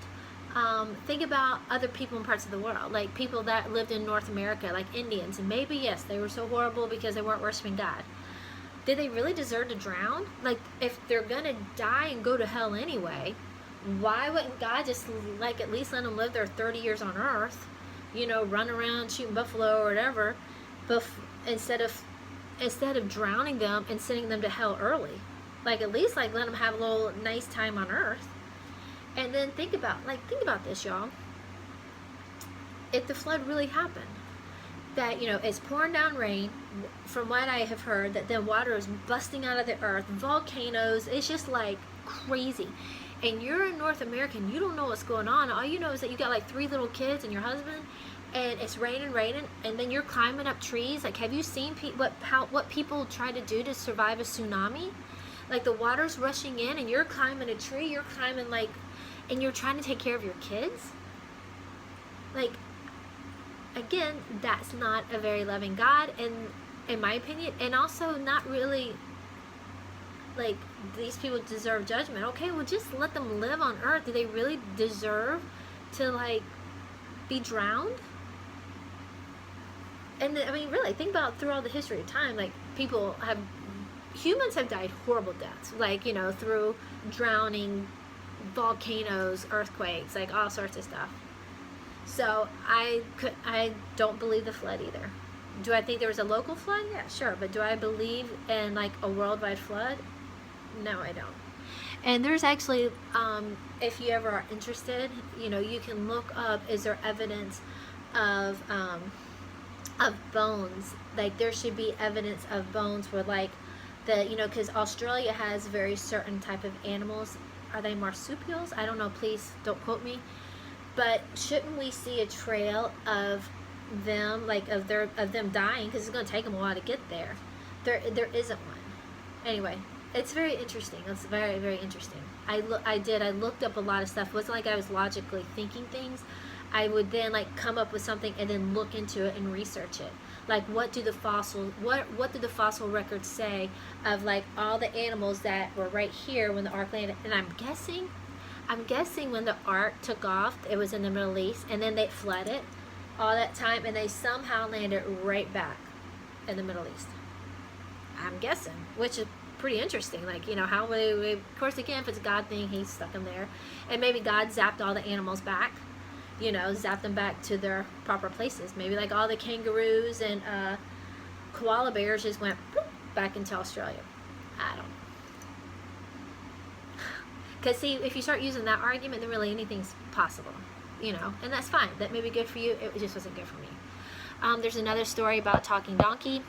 think about other people in parts of the world, like people that lived in North America, like Indians, and maybe, yes, they were so horrible because they weren't worshiping God. Did they really deserve to drown? Like, if they're gonna die and go to hell anyway, why wouldn't God just, like, at least let them live their 30 years on earth, run around shooting buffalo or whatever, instead of drowning them and sending them to hell early? Like, at least, like, let them have a little nice time on earth. And then think about this, y'all. If the flood really happened, that, it's pouring down rain, from what I have heard, that the water is busting out of the earth, volcanoes, it's just like crazy. And you're in North America and you don't know what's going on. All you know is that you got like 3 little kids and your husband, and it's raining, and then you're climbing up trees. Like, have you seen what people try to do to survive a tsunami? Like, the water's rushing in and you're climbing a tree, you're climbing, and you're trying to take care of your kids. Like, again, that's not a very loving God, and in my opinion, and also not really, like, these people deserve judgment. Okay, well, just let them live on earth. Do they really deserve to, like, be drowned? And I mean, really, think about through all the history of time, like, humans have died horrible deaths, like, through drowning, volcanoes, earthquakes, like all sorts of stuff. So I don't believe the flood either. Do I think there was a local flood? Yeah, sure. But do I believe in, like, a worldwide flood? No, I don't. And there's actually, if you ever are interested, you can look up, is there evidence of bones? Like, there should be evidence of bones where, like, because Australia has very certain type of animals. Are they marsupials? I don't know, please don't quote me. But shouldn't we see a trail of them, like, of them dying, because it's going to take them a while to get there? There isn't one. Anyway, it's very interesting. It's very, very interesting. I looked up a lot of stuff. It wasn't like I was logically thinking things. I would then, like, come up with something and then look into it and research it. Like, what do the fossil records say of, like, all the animals that were right here when the ark landed? And I'm guessing when the ark took off, it was in the Middle East, and then they flooded all that time, and they somehow landed right back in the Middle East. I'm guessing, which is pretty interesting. Like, how of course, again, if it's a God thing, he stuck them there, and maybe God zapped all the animals back, you know, zap them back to their proper places. Maybe like all the kangaroos and koala bears just went back into Australia. I don't know. Because see, if you start using that argument, then really anything's possible, you know, and that's fine. That may be good for you. It just wasn't good for me. There's another story about talking donkey.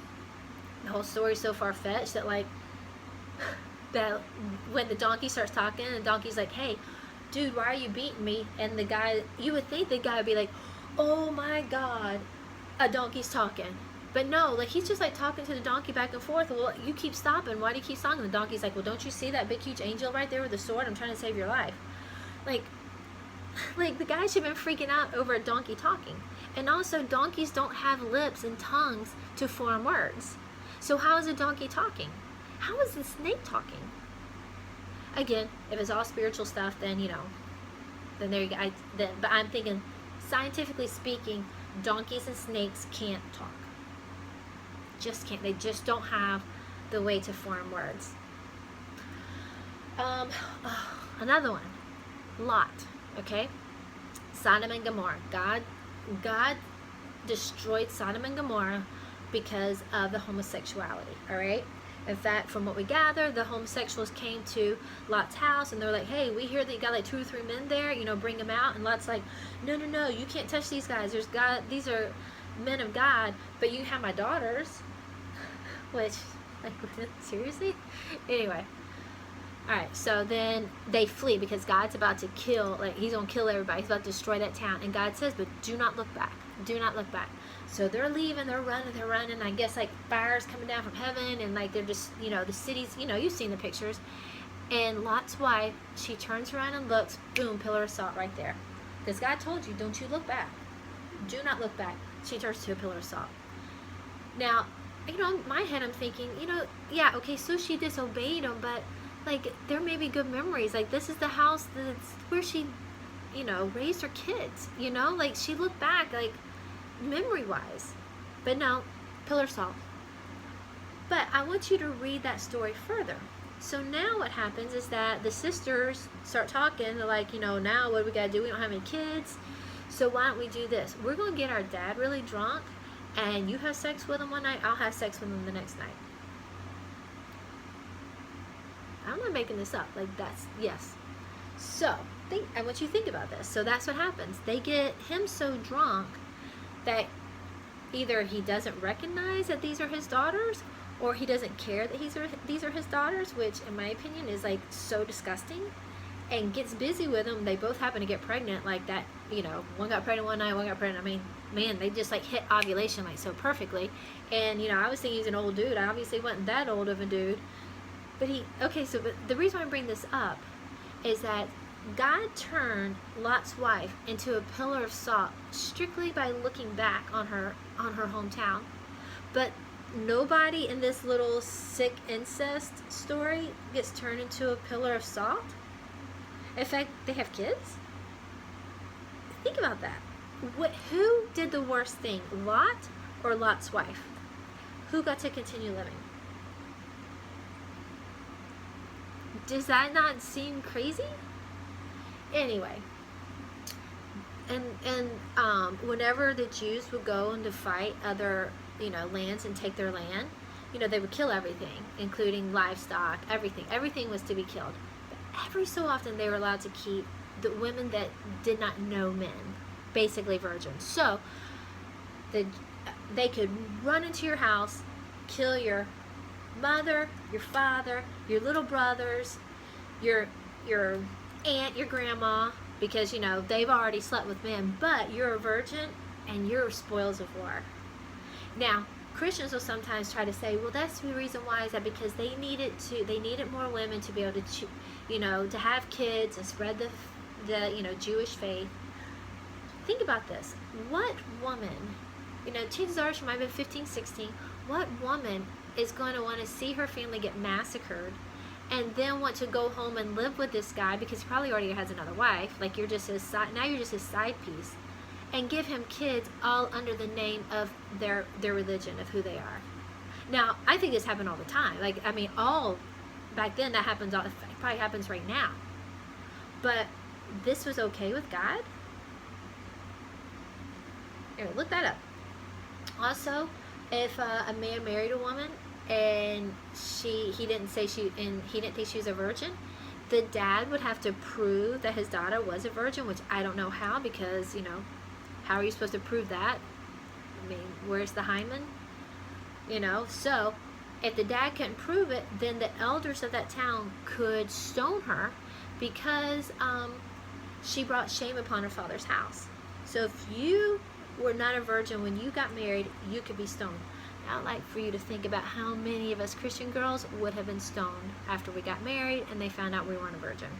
The whole story's so far-fetched that, like, that when the donkey starts talking, and the donkey's like, hey, dude, why are you beating me? And the guy, you would think the guy would be like, oh my God, a donkey's talking. But no, like, he's just like talking to the donkey back and forth. Well, you keep stopping. Why do you keep stopping? The donkey's like, well, don't you see that big, huge angel right there with the sword? I'm trying to save your life. Like the guy should have been freaking out over a donkey talking. And also, donkeys don't have lips and tongues to form words. So how is a donkey talking? How is the snake talking? Again, if it's all spiritual stuff, then, you know, then there you go. But I'm thinking, scientifically speaking, donkeys and snakes can't talk. Just can't. They just don't have the way to form words. Another one, Lot. Okay, Sodom and Gomorrah. God destroyed Sodom and Gomorrah because of the homosexuality. All right. In fact, from what we gather, the homosexuals came to Lot's house and they're like, hey, we hear that you got like 2 or 3 men there, you know, bring them out. And Lot's like, no, you can't touch these guys. These are men of God, but you have my daughters. Which, like, seriously? Anyway. Alright, so then they flee because God's about to kill, like, he's going to kill everybody. He's about to destroy that town. And God says, but do not look back. Do not look back. So they're leaving, they're running. I guess, like, fire's coming down from heaven. And, like, they're just, you know, the cities, you know, you've seen the pictures. And Lot's wife, she turns around and looks, boom, pillar of salt right there. Because God told you, don't you look back. Do not look back. She turns to a pillar of salt. Now, you know, in my head I'm thinking, you know, yeah, okay, so she disobeyed him, but, like, there may be good memories. Like, this is the house that's where she, you know, raised her kids, you know? Like, she looked back, like, memory-wise. But no, pillar of salt. But I want you to read that story further. So now what happens is that the sisters start talking. They're like, you know, now what do we got to do? We don't have any kids. So why don't we do this? We're going to get our dad really drunk. And you have sex with him one night, I'll have sex with him the next night. I'm not making this up. Like, that's, yes. So, I want you to think about this. So that's what happens. They get him so drunk that either he doesn't recognize that these are his daughters, or he doesn't care that these are his daughters, which in my opinion is like so disgusting, and gets busy with them. They both happen to get pregnant like that, you know, one got pregnant one night, one got pregnant. I mean, man, they just like hit ovulation like so perfectly. And, you know, I was thinking he's an old dude. I obviously wasn't that old of a dude. But but the reason why I bring this up is that God turned Lot's wife into a pillar of salt strictly by looking back on her hometown. But nobody in this little sick incest story gets turned into a pillar of salt. In fact, they have kids. Think about that. Who did the worst thing, Lot or Lot's wife? Who got to continue living? Does that not seem crazy? Anyway, and whenever the Jews would go and to fight other, you know, lands and take their land, you know, they would kill everything, including livestock, everything. Everything was to be killed. But every so often they were allowed to keep the women that did not know men, basically virgins. So they could run into your house, kill your mother, your father, your little brothers, your aunt, your grandma, because, you know, they've already slept with men, but you're a virgin and you're spoils of war. Now, Christians will sometimes try to say, well, that's the reason why, is that because they needed more women to be able to, you know, to have kids and spread the you know, Jewish faith. Think about this. What woman, you know, chances are she might have been 15, 16, what woman is going to want to see her family get massacred and then want to go home and live with this guy because he probably already has another wife, like you're just his side, now you're just his side piece, and give him kids all under the name of their religion, of who they are. Now, I think this happened all the time. Like, I mean, all back then that happens, it probably happens right now. But this was okay with God? Anyway, look that up. Also, if a man married a woman and he didn't think she was a virgin, the dad would have to prove that his daughter was a virgin, which I don't know how, because, you know, how are you supposed to prove that? I mean, where's the hymen? You know, so if the dad couldn't prove it, then the elders of that town could stone her because she brought shame upon her father's house. So if you were not a virgin when you got married, you could be stoned. Now, I'd like for you to think about how many of us Christian girls would have been stoned after we got married and they found out we weren't a virgin.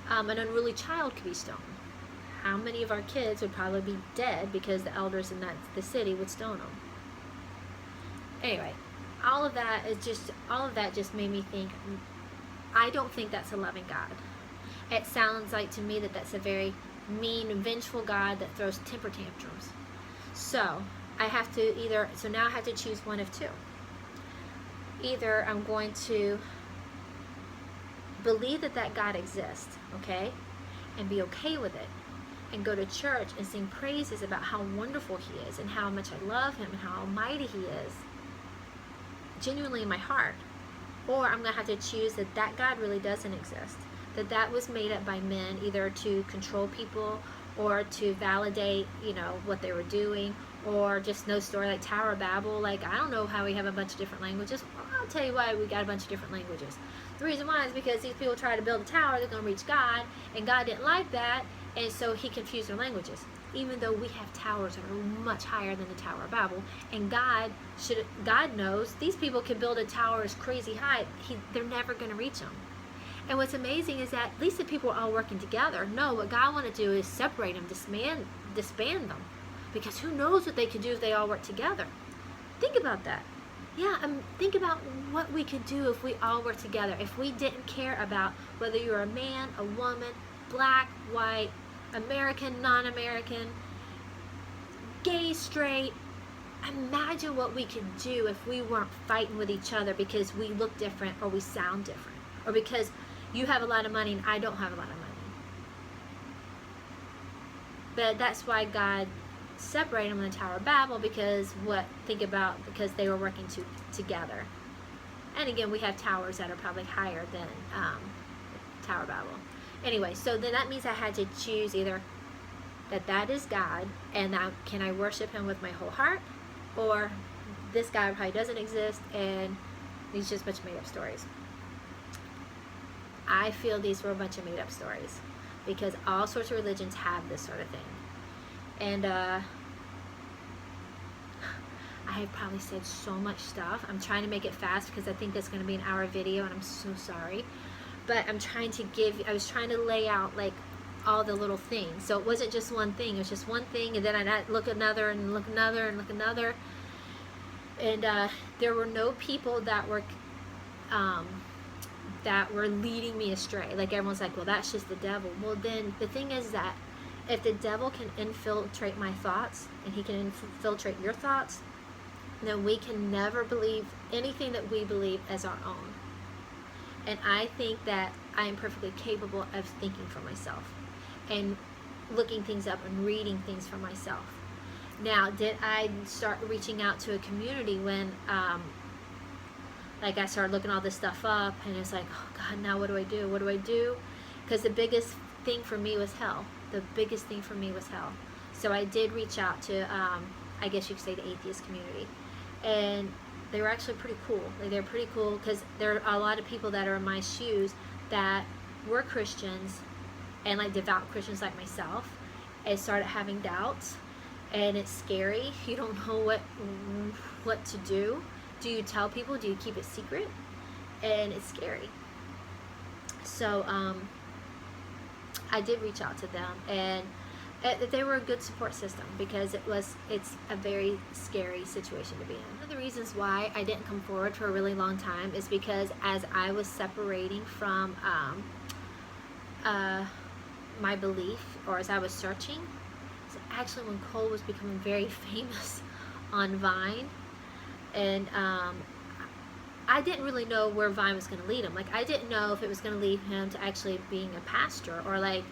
An unruly child could be stoned. How many of our kids would probably be dead because the elders in the city would stone them? Anyway, all of that just made me think, I don't think that's a loving God. It sounds like to me that that's a very mean, vengeful God that throws temper tantrums. So now I have to choose one of two. Either I'm going to believe that God exists, okay, and be okay with it, and go to church and sing praises about how wonderful he is and how much I love him and how almighty he is, genuinely in my heart. Or I'm going to have to choose that God really doesn't exist, that was made up by men, either to control people or to validate, you know, what they were doing, or just no story like Tower of Babel. Like, I don't know how we have a bunch of different languages. Well, I'll tell you why we got a bunch of different languages. The reason why is because these people tried to build a tower, they're going to reach God, and God didn't like that, and so he confused their languages. Even though we have towers that are much higher than the Tower of Babel, and God knows these people can build a tower as crazy high, they're never going to reach them. And what's amazing is that at least the people are all working together. No, what God wanted to do is separate them, disband them. Because who knows what they could do if they all work together. Think about that. Yeah, think about what we could do if we all worked together. If we didn't care about whether you're a man, a woman, black, white, American, non-American, gay, straight. Imagine what we could do if we weren't fighting with each other because we look different or we sound different, or because you have a lot of money and I don't have a lot of money. But that's why God separated them in the Tower of Babel, because they were working together. And again, we have towers that are probably higher than Tower of Babel. Anyway, so then that means I had to choose either that is God, and can I worship him with my whole heart, or this God probably doesn't exist and he's just a bunch of made up stories. I feel these were a bunch of made up stories because all sorts of religions have this sort of thing. And I have probably said so much stuff. I'm trying to make it fast because I think that's going to be an hour video, and I'm so sorry. But I was trying to lay out like all the little things. So it wasn't just one thing. It was just one thing, and then I'd look another and look another and look another. And there were no people that were leading me astray. Like, everyone's like, well, that's just the devil. Well, then the thing is that if the devil can infiltrate my thoughts, and he can infiltrate your thoughts, then we can never believe anything that we believe as our own. And I think that I am perfectly capable of thinking for myself and looking things up and reading things for myself. Now, did I start reaching out to a community when I started looking all this stuff up, and it's like, oh God, now what do I do? What do I do? Because the biggest thing for me was hell. The biggest thing for me was hell. So I did reach out to, I guess you could say, the atheist community. And they were actually pretty cool. They're pretty cool because there are a lot of people that are in my shoes that were Christians, and like devout Christians like myself, and started having doubts. And it's scary. You don't know what to do. Do you tell people? Do you keep it secret? And it's scary. So I did reach out to them, and they were a good support system because it's a very scary situation to be in. One of the reasons why I didn't come forward for a really long time is because as I was separating from my belief, or as I was searching, so actually when Cole was becoming very famous on Vine, and I didn't really know where Vine was going to lead him. Like, I didn't know if it was going to lead him to actually being a pastor, or like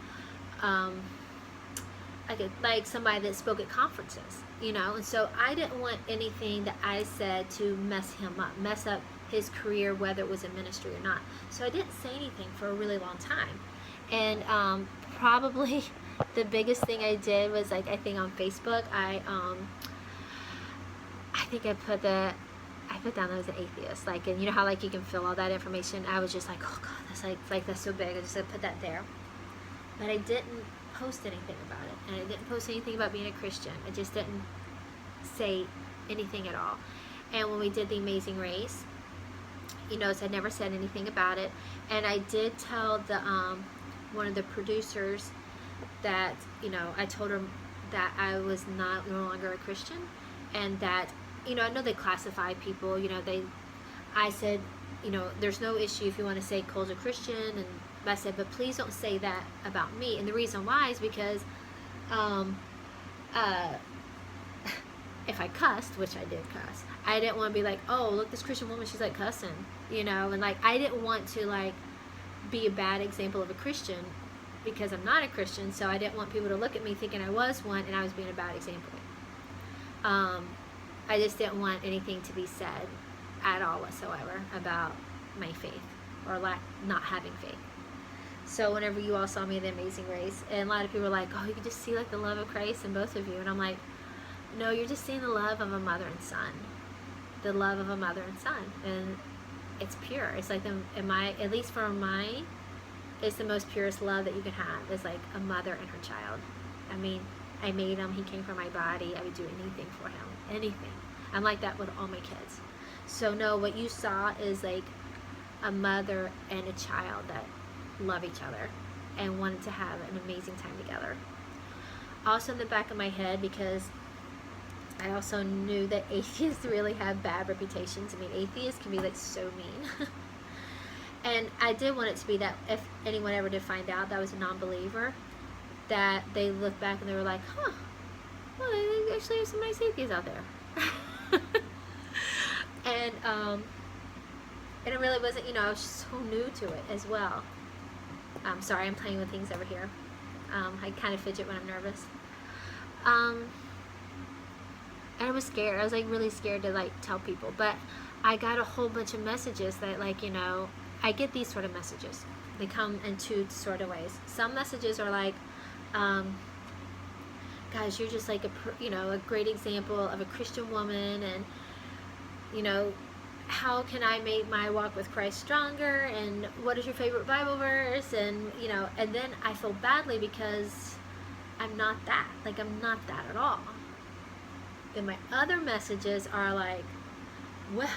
like somebody that spoke at conferences, you know. And so I didn't want anything that I said to mess him up, mess up his career, whether it was in ministry or not. So I didn't say anything for a really long time. And probably the biggest thing I did was, like, I think on Facebook, I think I put down that I was an atheist, like, and you know how, like, you can fill all that information. I was just like, oh God, that's that's so big. I just put that there, but I didn't post anything about it, and I didn't post anything about being a Christian. I just didn't say anything at all. And when we did the Amazing Race, you notice I never said anything about it. And I did tell the one of the producers that, you know, I told her that I was no longer a Christian, and that, you know, I know they classify people, you know, I said, you know, there's no issue if you want to say Cole's a Christian, and I said, but please don't say that about me. And the reason why is because if I cussed, which I did cuss, I didn't want to be like, oh, look, this Christian woman, she's like cussing, you know. And like, I didn't want to like be a bad example of a Christian, because I'm not a Christian. So I didn't want people to look at me thinking I was one and I was being a bad example. I just didn't want anything to be said at all whatsoever about my faith, or not having faith. So whenever you all saw me in The Amazing Race, and a lot of people were like, oh, you can just see like the love of Christ in both of you. And I'm like, no, you're just seeing the love of a mother and son. The love of a mother and son. And it's pure. It's like, at least for mine, it's the most purest love that you can have. It's like a mother and her child. I mean, I made him. He came from my body. I would do anything for him. Anything. I'm like that with all my kids. So no, what you saw is like a mother and a child that love each other and wanted to have an amazing time together. Also in the back of my head, because I also knew that atheists really have bad reputations. I mean, atheists can be like so mean. And I did want it to be that if anyone ever did find out that I was a non-believer, that they looked back and they were like, huh, well, they actually have some nice atheists out there. And it really wasn't, you know, I was so new to it as well. Sorry, I'm playing with things over here. I kind of fidget when I'm nervous. And I was scared. I was like really scared to like tell people. But I got a whole bunch of messages that, like, you know, I get these sort of messages. They come in two sort of ways. Some messages are like, guys, you're just like a great example of a Christian woman, and, you know, how can I make my walk with Christ stronger, and what is your favorite Bible verse, and, you know, and then I feel badly because I'm not that. Like, I'm not that at all. Then my other messages are like, well,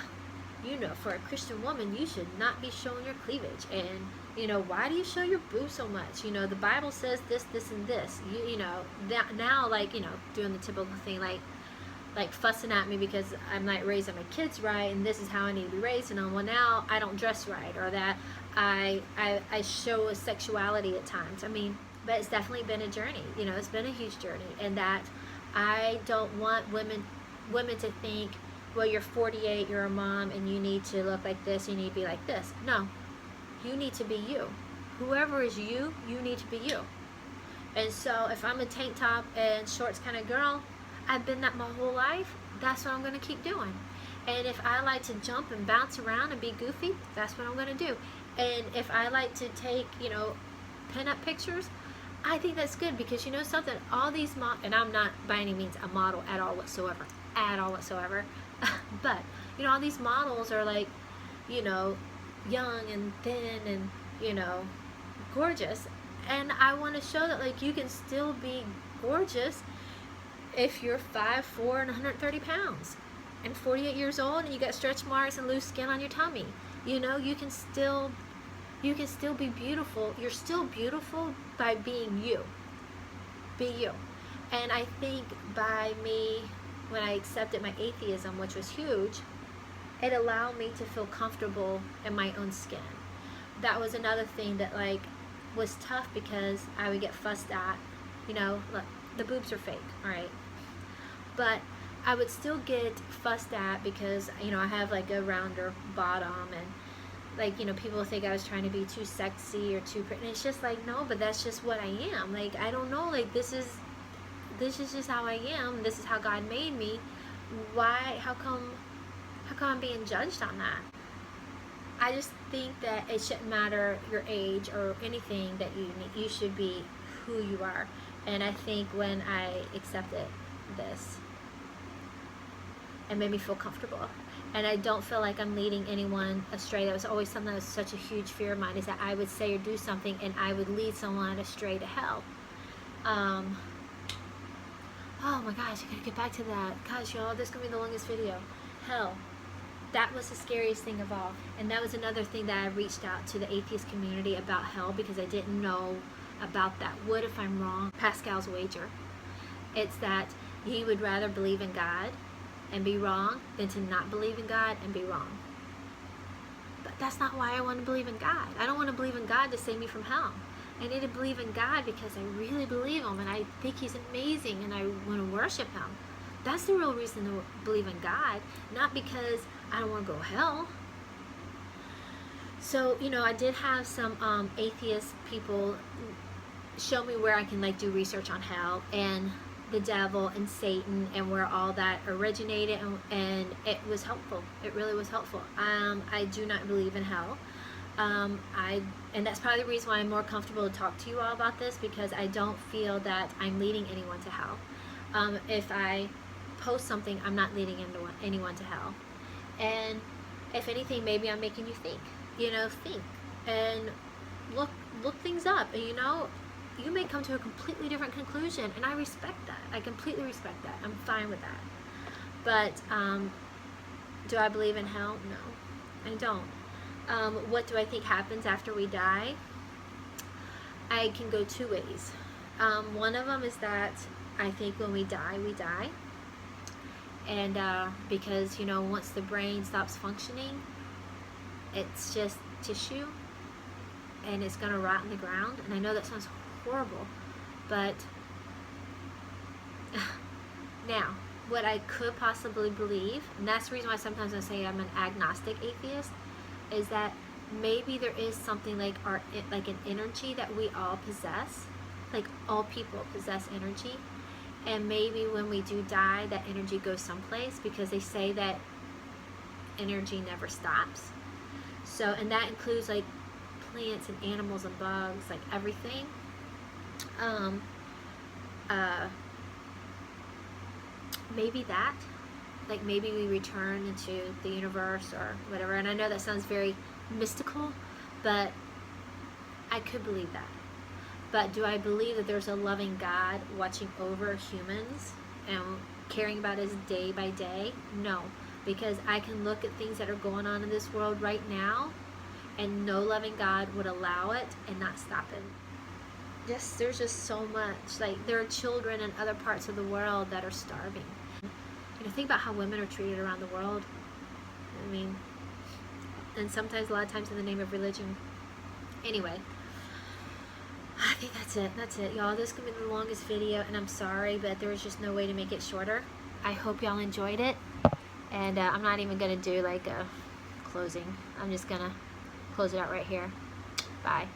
you know, for a Christian woman, you should not be showing your cleavage, and, you know, why do you show your boobs so much? You know, the Bible says this, this, and this. You know, that now, like, you know, doing the typical thing, like fussing at me because I'm not raising my kids right, and this is how I need to be raised, and well, now I don't dress right, or that I show a sexuality at times. I mean, but it's definitely been a journey. You know, it's been a huge journey, and that I don't want women to think, well, you're 48, you're a mom, and you need to look like this, you need to be like this. No, you need to be you. Whoever is you, you need to be you. And so if I'm a tank top and shorts kind of girl, I've been that my whole life, that's what I'm going to keep doing. And if I like to jump and bounce around and be goofy, that's what I'm going to do. And if I like to take, you know, pin up pictures, I think that's good, because, you know something, all these and I'm not by any means a model at all whatsoever, but, you know, all these models are like, you know, young and thin and, you know, gorgeous. And I want to show that, like, you can still be gorgeous if you're 5'4" and 130 pounds and 48 years old and you got stretch marks and loose skin on your tummy. You know, you can still be beautiful. You're still beautiful by being you. Be you. And I think by me, when I accepted my atheism, which was huge, it allowed me to feel comfortable in my own skin. That was another thing that, like, was tough, because I would get fussed at. You know, look, the boobs are fake, all right? But I would still get fussed at because, you know, I have like a rounder bottom, and, like, you know, people think I was trying to be too sexy or too pretty. And it's just like, no, but that's just what I am. Like, I don't know, like, this is, this is just how I am, this is how God made me, how come I'm being judged on that? I just think that it shouldn't matter your age or anything that you should be who you are. And I think when I accepted this, it made me feel comfortable. And I don't feel like I'm leading anyone astray. That was always something that was such a huge fear of mine, is that I would say or do something and I would lead someone astray to hell. Oh my gosh, I gotta get back to that. Gosh, y'all, this is gonna be the longest video. Hell. That was the scariest thing of all. And that was another thing that I reached out to the atheist community about hell, because I didn't know about that. What if I'm wrong? Pascal's wager. It's that you would rather believe in God and be wrong than to not believe in God and be wrong. But that's not why I want to believe in God. I don't want to believe in God to save me from hell. I need to believe in God because I really believe Him and I think He's amazing and I want to worship Him. That's the real reason to believe in God, not because I don't want to go to hell. So, you know, I did have some atheist people show me where I can like do research on hell and the devil and Satan and where all that originated, and it was helpful. It really was helpful. I do not believe in hell. And that's probably the reason why I'm more comfortable to talk to you all about this, because I don't feel that I'm leading anyone to hell. If I post something, I'm not leading anyone to hell. And if anything, maybe I'm making you think, think and look things up, and you may come to a completely different conclusion, and I respect that. I completely respect that. I'm fine with that. But do I believe in hell? No, I don't. What do I think happens after we die? I can go two ways. One of them is that I think when we die, we die. And because, once the brain stops functioning, it's just tissue, and it's going to rot in the ground. And I know that sounds horrible, but now, what I could possibly believe, and that's the reason why sometimes I say I'm an agnostic atheist, is that maybe there is something like an energy that we all possess, like all people possess energy, and maybe when we do die, that energy goes someplace, because they say that energy never stops. So, and that includes like plants and animals and bugs, like everything. Maybe that, like maybe we return into the universe or whatever. And I know that sounds very mystical, but I could believe that. But do I believe that there's a loving God watching over humans and caring about us day by day? No, because I can look at things that are going on in this world right now, and no loving God would allow it and not stop it. Yes, there's just so much. Like, there are children in other parts of the world that are starving. Think about how women are treated around the world. I mean, and sometimes, a lot of times, in the name of religion. Anyway, I think that's it, y'all. This is gonna be the longest video, and I'm sorry, but there was just no way to make it shorter. I hope y'all enjoyed it, and I'm not even gonna do like a closing. I'm just gonna close it out right here. Bye.